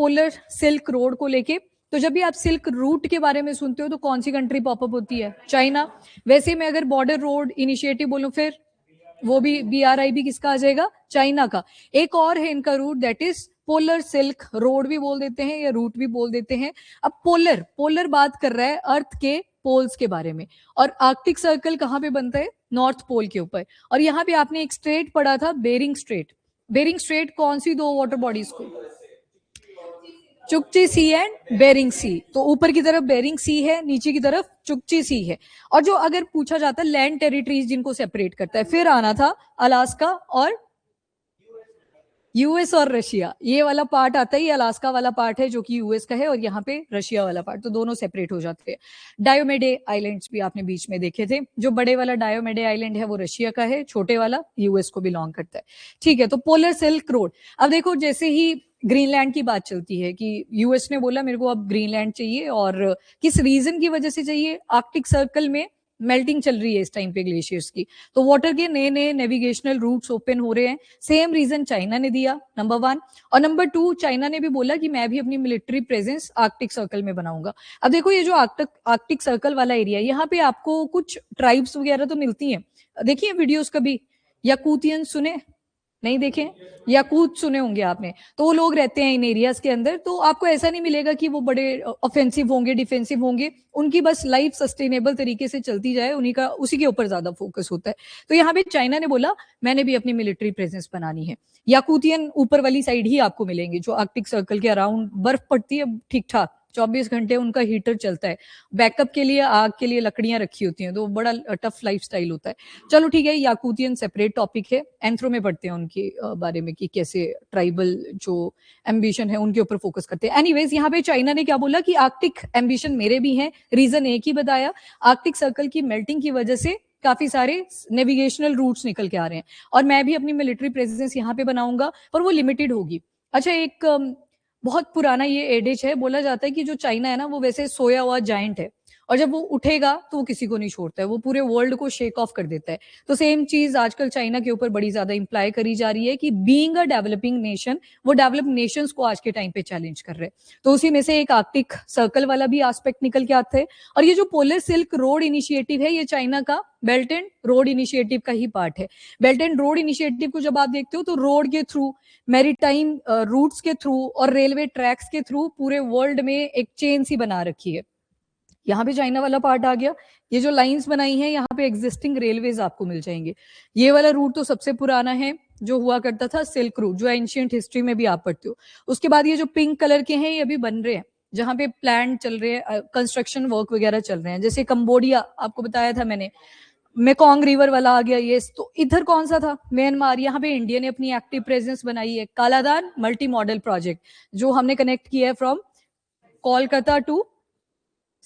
Polar silk road को लेके। तो जब भी आप सिल्क रूट के बारे में सुनते हो तो कौन सी कंट्री पॉपअप होती है? चाइना। वैसे मैं अगर बॉर्डर रोड इनिशिएटिव बोलूं फिर वो भी BRIB किसका आ जाएगा? चाइना का। एक और है इनका route, that is polar silk road भी बोल देते हैं या रूट भी बोल देते हैं। अब पोलर पोलर बात कर रहा है अर्थ के पोल्स के बारे में, और आर्कटिक सर्कल कहाँ पे बनता है? नॉर्थ पोल के ऊपर। और यहाँ पे आपने एक स्ट्रेट पढ़ा था, बेरिंग स्ट्रेट। बेरिंग स्ट्रेट कौन सी दो वाटर बॉडीज को? चुकची सी एंड बेरिंग सी। तो ऊपर की तरफ बेरिंग सी है, नीचे की तरफ चुकची सी है। और जो अगर पूछा जाता है लैंड टेरिटरीज जिनको सेपरेट करता है, फिर आना था अलास्का और यूएस और रशिया। ये वाला पार्ट आता है, ये अलास्का वाला पार्ट है जो कि यूएस का है, और यहाँ पे रशिया वाला पार्ट, तो दोनों सेपरेट हो जाते हैं। डायोमेडे आइलैंड्स भी आपने बीच में देखे थे। जो बड़े वाला डायोमेडे आइलैंड है वो रशिया का है, छोटे वाला यूएस को बिलोंग करता है। ठीक है, तो पोलर सिल्क रोड। अब देखो, जैसे ही ग्रीनलैंड की बात चलती है कि यूएस ने बोला मेरे को अब ग्रीनलैंड चाहिए, और किस रीजन की वजह से चाहिए? आर्कटिक सर्कल में मेल्टिंग चल रही है इस टाइम पे ग्लेशियर्स की, तो वाटर के नए नए नेविगेशनल रूट्स ओपन हो रहे हैं। सेम रीजन चाइना ने दिया, नंबर 1। और नंबर 2, चाइना ने भी बोला कि मैं भी अपनी मिलिट्री प्रेजेंस आर्कटिक सर्कल में बनाऊंगा। अब देखो, ये जो आर्कटिक सर्कल वाला एरिया, यहाँ पे आपको कुछ ट्राइब्स वगैरह तो मिलती हैं। देखिए वीडियोस कभी, याकूतियन सुने? नहीं देखे? याकूत सुने होंगे आपने। तो वो लोग रहते हैं इन एरियाज के अंदर, तो आपको ऐसा नहीं मिलेगा कि वो बड़े ऑफेंसिव होंगे, डिफेंसिव होंगे। उनकी बस लाइफ सस्टेनेबल तरीके से चलती जाए, उन्हीं का उसी के ऊपर ज्यादा फोकस होता है। तो यहाँ पे चाइना ने बोला मैंने भी अपनी मिलिट्री प्रेजेंस बनानी है। याकूतियन ऊपर वाली साइड ही आपको मिलेंगे, जो आर्कटिक सर्कल के अराउंड बर्फ पड़ती है ठीक ठाक, 24 घंटे उनका हीटर चलता है। बैकअप के लिए, आग के लिए लकड़ियां रखी होती हैं, तो बड़ा टफ लाइफस्टाइल होता है। चलो ठीक है, याकूतियन सेपरेट टॉपिक है, एंथ्रो में पढ़ते हैं उनके बारे में कि कैसे ट्राइबल जो एम्बिशन है उनके ऊपर फोकस करते हैं। एनीवेज, यहाँ पे चाइना ने क्या बोला कि आर्कटिक एम्बिशन मेरे भी हैं। रीजन एक ही बताया, आर्कटिक सर्कल की मेल्टिंग की वजह से काफी सारे नेविगेशनल रूट्स निकल के आ रहे हैं, और मैं भी अपनी मिलिट्री प्रेजेंस यहाँ पे बनाऊंगा, पर वो लिमिटेड होगी। अच्छा, एक बहुत पुराना ये एडेज है, बोला जाता है कि जो चाइना है ना वो वैसे सोया हुआ जायंट है, और जब वो उठेगा तो वो किसी को नहीं छोड़ता है, वो पूरे वर्ल्ड को शेक ऑफ कर देता है। तो सेम चीज आजकल चाइना के ऊपर बड़ी ज्यादा इंप्लाई करी जा रही है कि बीइंग अ डेवलपिंग नेशन, वो डेवलप नेशंस को आज के टाइम पे चैलेंज कर रहे हैं। तो उसी में से एक आर्कटिक सर्कल वाला भी एस्पेक्ट निकल के आता है। और ये जो पोलर सिल्क रोड इनिशिएटिव है, ये चाइना का बेल्ट एंड रोड इनिशिएटिव का ही पार्ट है। बेल्ट एंड रोड इनिशिएटिव को जब आप देखते हो तो रोड के थ्रू, मैरीटाइम रूट्स के थ्रू और रेलवे ट्रैक्स के थ्रू पूरे वर्ल्ड में एक चेन सी बना रखी है। यहाँ पे चाइना वाला पार्ट आ गया। ये जो लाइंस बनाई हैं, यहाँ पे एग्जिस्टिंग रेलवेज आपको मिल जाएंगे। ये वाला रूट तो सबसे पुराना है, जो हुआ करता था सिल्क रूट, जो एंशियंट हिस्ट्री में भी आप पढ़ते हो। उसके बाद ये जो पिंक कलर के हैं, ये अभी बन रहे हैं, जहाँ पे प्लान चल रहे हैं, कंस्ट्रक्शन वर्क वगैरह चल रहे हैं। जैसे कंबोडिया आपको बताया था मैंने, मेकोंग रिवर वाला आ गया ये। तो इधर कौन सा था? म्यांमार। यहाँ पे इंडिया ने अपनी एक्टिव प्रेजेंस बनाई है। कालादान मल्टी मॉडल प्रोजेक्ट, जो हमने कनेक्ट किया है from Kolkata to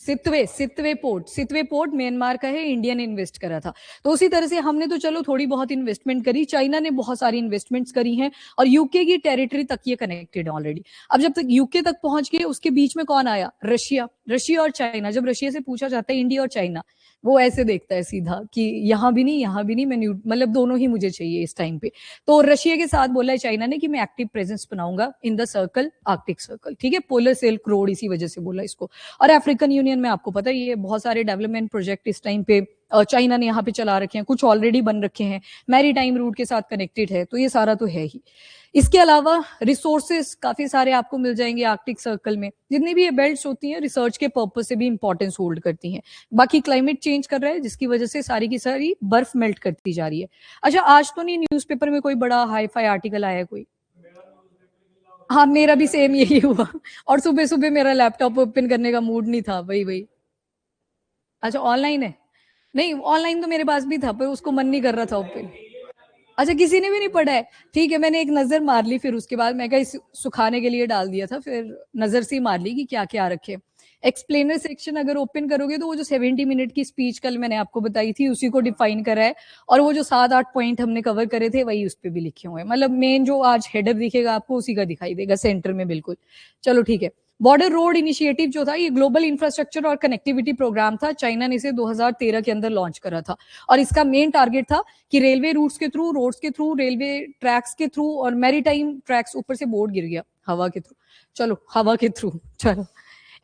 Sittwe port Myanmar का है, इंडिया ने इन्वेस्ट करा था। तो उसी तरह से हमने तो चलो थोड़ी बहुत इन्वेस्टमेंट करी, चाइना ने बहुत सारी इन्वेस्टमेंट्स करी हैं, और यूके की टेरिटरी तक ये कनेक्टेड है ऑलरेडी। अब जब तक यूके तक पहुंच गए, उसके बीच में कौन आया? रशिया और चाइना। जब रशिया से पूछा जाता है इंडिया और चाइना, वो ऐसे देखता है सीधा कि यहाँ भी नहीं, यहाँ भी नहीं, मैं मतलब दोनों ही मुझे चाहिए इस टाइम पे। तो रशिया के साथ बोला है चाइना ने कि मैं एक्टिव प्रेजेंस बनाऊंगा in the circle, Arctic circle. ठीक है, पोलर सिल्क रोड इसी वजह से बोला इसको। और अफ्रीकन यूनियन में आपको पता है ये बहुत सारे डेवलपमेंट प्रोजेक्ट इस टाइम पे चाइना ने यहाँ पे चला रखे हैं, कुछ ऑलरेडी बन रखे हैं, मैरीटाइम रूट के साथ कनेक्टेड है, तो ये सारा तो है ही। इसके अलावा रिसोर्सेस काफी सारे आपको मिल जाएंगे आर्कटिक सर्कल में। जितनी भी ये बेल्ट्स होती हैं, रिसर्च के पर्पज से भी इंपॉर्टेंस होल्ड करती हैं। बाकी क्लाइमेट चेंज कर रहा है, जिसकी वजह से सारी की सारी बर्फ मेल्ट करती जा रही है। अच्छा, आज तो नहीं न्यूज़पेपर में कोई बड़ा हाई फाई आर्टिकल आया कोई? हाँ, मेरा भी सेम यही हुआ, और सुबह सुबह मेरा लैपटॉप ओपन करने का मूड नहीं था। वही। अच्छा, ऑनलाइन है? नहीं, ऑनलाइन तो मेरे पास भी था, पर उसको मन नहीं कर रहा था ओपन। अच्छा, किसी ने भी नहीं पढ़ा है? ठीक है, मैंने एक नजर मार ली, फिर उसके बाद मैं कहीं सुखाने के लिए डाल दिया था, फिर नजर सी मार ली कि क्या क्या रखे। एक्सप्लेनर सेक्शन अगर ओपन करोगे तो वो जो 70 मिनट की स्पीच कल मैंने आपको बताई थी, उसी को डिफाइन करा है, और वो जो 7-8 पॉइंट हमने कवर करे थे वही उस पर भी लिखे हुए हैं। मतलब मेन जो आज हेडर दिखेगा आपको, उसी का दिखाई देगा सेंटर में बिल्कुल। चलो ठीक है, बॉर्डर रोड इनिशिएटिव जो था ये ग्लोबल इंफ्रास्ट्रक्चर और कनेक्टिविटी प्रोग्राम था, चाइना ने इसे 2013 के अंदर लॉन्च करा था और इसका मेन टारगेट था कि रेलवे रूट्स के थ्रू, रोड्स के थ्रू, रेलवे ट्रैक्स के थ्रू और मैरीटाइम ट्रैक्स, ऊपर से बोर्ड गिर गया, हवा के थ्रू, चलो हवा के थ्रू, चलो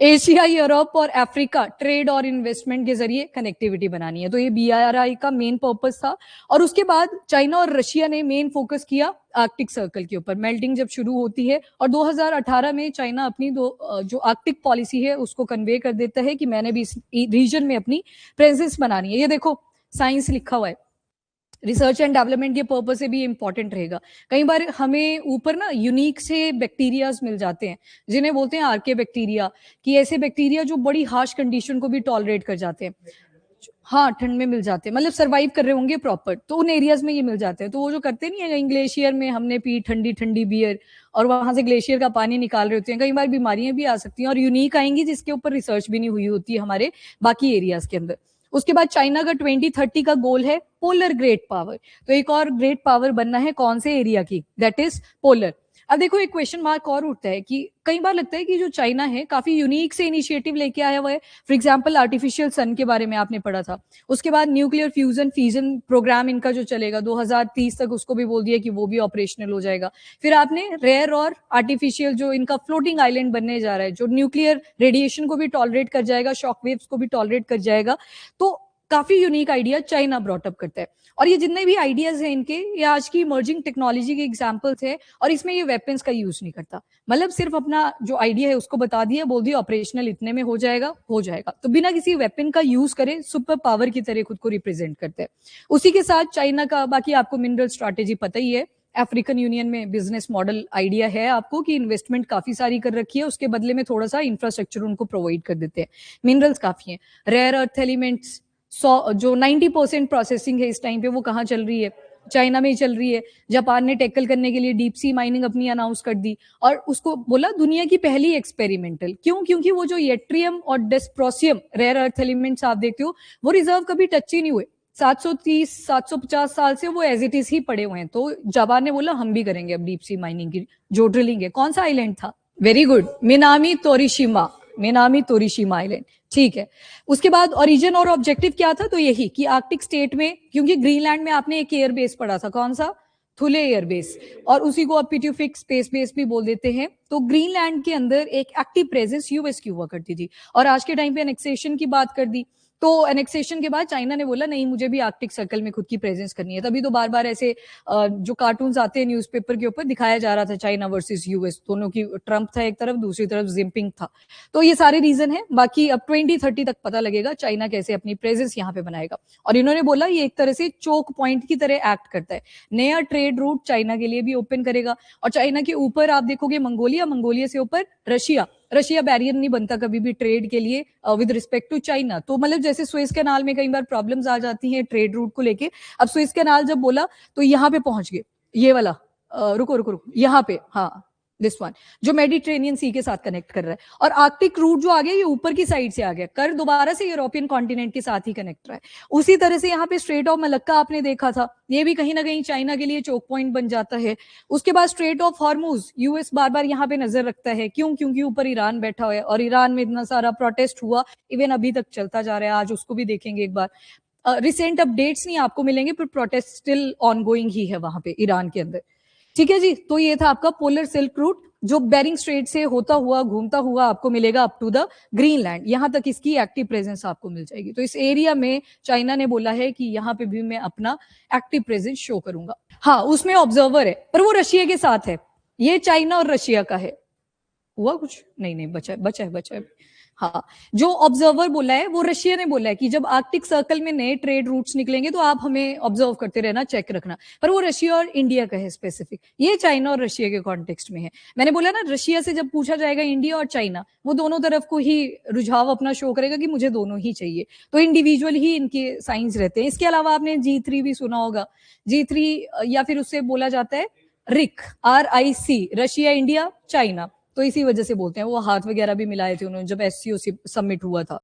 एशिया, यूरोप और अफ्रीका ट्रेड और इन्वेस्टमेंट के जरिए कनेक्टिविटी बनानी है। तो ये BRI का मेन पर्पस था। और उसके बाद चाइना और रशिया ने मेन फोकस किया आर्कटिक सर्कल के ऊपर। मेल्टिंग जब शुरू होती है और 2018 में चाइना अपनी जो आर्कटिक पॉलिसी है उसको कन्वे कर देता है कि मैंने भी इस रीजन में अपनी प्रेजेंस बनानी है। ये देखो साइंस लिखा हुआ है, रिसर्च एंड डेवलपमेंट के पर्पज से भी इंपॉर्टेंट रहेगा। कई बार हमें ऊपर ना यूनिक से बैक्टीरियाज मिल जाते हैं जिन्हें बोलते हैं आर्के बैक्टीरिया, कि ऐसे बैक्टीरिया जो बड़ी हार्श कंडीशन को भी टॉलरेट कर जाते हैं। हाँ, ठंड में मिल जाते हैं, मतलब सर्वाइव कर रहे होंगे प्रॉपर, तो उन एरियाज में ये मिल जाते हैं। तो वो जो करते नहीं है, ग्लेशियर में हमने पी ठंडी ठंडी बियर और वहां से ग्लेशियर का पानी निकाल रहे होते हैं, कई बार बीमारियां भी आ सकती हैं और यूनिक आएंगी जिसके ऊपर रिसर्च भी नहीं हुई होती है हमारे बाकी एरियाज के अंदर। उसके बाद चाइना का 2030 का गोल है पोलर ग्रेट पावर। तो एक और ग्रेट पावर बनना है कौन से एरिया की, दैट इज पोलर। अब देखो एक क्वेश्चन मार्क और उठता है कि कई बार लगता है कि जो चाइना है काफी यूनिक से इनिशिएटिव लेके आया हुआ है। फॉर एग्जांपल आर्टिफिशियल सन के बारे में आपने पढ़ा था, उसके बाद न्यूक्लियर फ्यूजन फीजन प्रोग्राम इनका जो चलेगा 2030 तक, उसको भी बोल दिया कि वो भी ऑपरेशनल हो जाएगा। फिर आपने रेयर और आर्टिफिशियल जो इनका फ्लोटिंग आइलैंड बनने जा रहा है, जो न्यूक्लियर रेडिएशन को भी टॉलरेट कर जाएगा, शॉक वेव्स को भी टॉलरेट कर जाएगा। तो काफी यूनिक आइडिया चाइना ब्रॉटअप करता है। और ये जितने भी आइडियाज हैं इनके, ये आज की इमर्जिंग टेक्नोलॉजी के एग्जांपल्स है और इसमें ये वेपन्स का यूज नहीं करता, मतलब सिर्फ अपना जो आइडिया है उसको बता दिया, बोल दिया ऑपरेशनल इतने में हो जाएगा, तो बिना किसी वेपन का यूज करे सुपर पावर की तरह खुद को रिप्रेजेंट करते हैं। उसी के साथ चाइना का बाकी आपको मिनरल स्ट्रैटेजी पता ही है। अफ्रीकन यूनियन में बिजनेस मॉडल आइडिया है आपको कि इन्वेस्टमेंट काफी सारी कर रखी है, उसके बदले में थोड़ा सा इंफ्रास्ट्रक्चर उनको प्रोवाइड कर देते हैं। मिनरल्स काफी हैं, रेयर अर्थ एलिमेंट्स, जो 90% प्रोसेसिंग है इस टाइम पे वो कहाँ चल रही है, चाइना में ही चल रही है। जापान ने टैकल करने के लिए डीप सी माइनिंग अपनी अनाउंस कर दी और उसको बोला दुनिया की पहली एक्सपेरिमेंटल। क्यों? क्योंकि वो जो येट्रियम और डिस्प्रोसियम रेयर अर्थ एलिमेंट्स आप देखते हो वो रिजर्व कभी टच ही नहीं हुए, 730-750 साल से वो एज इट इज ही पड़े हुए हैं। तो जापान ने बोला हम भी करेंगे अब डीप सी माइनिंग की जो ड्रिलिंग है। कौन सा आइलैंड था? वेरी गुड, मिनामी तोरिशिमा आइलैंड, ठीक है। उसके बाद ओरिजिन और ऑब्जेक्टिव क्या था? तो यही कि आर्कटिक स्टेट में, क्योंकि ग्रीनलैंड में आपने एक एयर बेस पढ़ा था, कौन सा? थुले एयर बेस, और उसी को पिट्यूफिक स्पेस बेस भी बोल देते हैं। तो ग्रीनलैंड के अंदर एक एक्टिव प्रेजेंस यूएस की हुआ करती थी और आज के टाइम पे एनेक्सेशन की बात कर दी। तो एनेक्सेशन के बाद चाइना ने बोला नहीं, मुझे भी आर्कटिक सर्कल में खुद की प्रेजेंस करनी है। तभी तो बार बार ऐसे जो कार्टून्स आते हैं न्यूज़पेपर के ऊपर दिखाया जा रहा था चाइना वर्सेस यूएस, दोनों की, ट्रंप था एक तरफ, दूसरी तरफ जिनपिंग था। तो ये सारे रीजन है। बाकी अब 2030 तक पता लगेगा चाइना कैसे अपनी प्रेजेंस यहाँ पे बनाएगा। और इन्होंने बोला ये एक तरह से चोक पॉइंट की तरह एक्ट करता है, नया ट्रेड रूट चाइना के लिए भी ओपन करेगा। और चाइना के ऊपर आप देखोगे मंगोलिया से ऊपर रशिया बैरियर नहीं बनता कभी भी ट्रेड के लिए विद रिस्पेक्ट टू चाइना। तो मतलब जैसे सुएज कैनाल में कई बार प्रॉब्लम्स आ जाती हैं ट्रेड रूट को लेके, अब सुएज कैनाल जब बोला तो यहाँ पे पहुंच गए, ये वाला रुको यहाँ पे, हाँ दिस वन, जो मेडिटेरेनियन सी के साथ कनेक्ट कर रहा है। और आर्कटिक रूट जो आ गया ये ऊपर की साइड से आ गया, कर दोबारा से यूरोपियन कॉन्टिनेंट के साथ ही कनेक्ट रहा है। उसी तरह से यहाँ पे स्ट्रेट ऑफ मलक्का आपने देखा था, ये भी कहीं ना कहीं चाइना के लिए चोक पॉइंट बन जाता है। उसके बाद स्ट्रेट ऑफ हॉर्मुज, यूएस बार बार यहाँ पे नजर रखता है, क्यों? क्योंकि ऊपर ईरान बैठा हुआ है और ईरान में इतना सारा प्रोटेस्ट हुआ, इवन अभी तक चलता जा रहा है, आज उसको भी देखेंगे एक बार। रिसेंट अपडेट्स नहीं आपको मिलेंगे पर प्रोटेस्ट स्टिल ऑनगोइंग ही है वहां पे ईरान के अंदर। ठीक है जी, तो ये था आपका पोलर सिल्क रूट जो बेरिंग स्ट्रेट से होता हुआ घूमता हुआ आपको मिलेगा अप टू द ग्रीनलैंड, यहां तक इसकी एक्टिव प्रेजेंस आपको मिल जाएगी। तो इस एरिया में चाइना ने बोला है कि यहाँ पे भी मैं अपना एक्टिव प्रेजेंस शो करूंगा। हाँ, उसमें ऑब्जर्वर है पर वो रशिया के साथ है, ये चाइना और रशिया का है। हुआ कुछ नहीं, बचा है। हाँ, जो ऑब्जर्वर बोला है वो रशिया ने बोला है कि जब आर्कटिक सर्कल में नए ट्रेड रूट्स निकलेंगे तो आप हमें ऑब्जर्व करते रहना, चेक रखना। पर वो रशिया और इंडिया का है स्पेसिफिक, ये चाइना और रशिया के कॉन्टेक्स्ट में है। मैंने बोला ना, रशिया से जब पूछा जाएगा इंडिया और चाइना, वो दोनों तरफ को ही रुझाव अपना शो करेगा कि मुझे दोनों ही चाहिए, तो इंडिविजुअल ही इनके साइंस रहते हैं। इसके अलावा आपने G3 भी सुना होगा, G3 या फिर उससे बोला जाता है रिक, RIC, रशिया, इंडिया, चाइना। तो इसी वजह से बोलते हैं, वो हाथ वगैरह भी मिलाए थे उन्होंने जब SCO समिट हुआ था।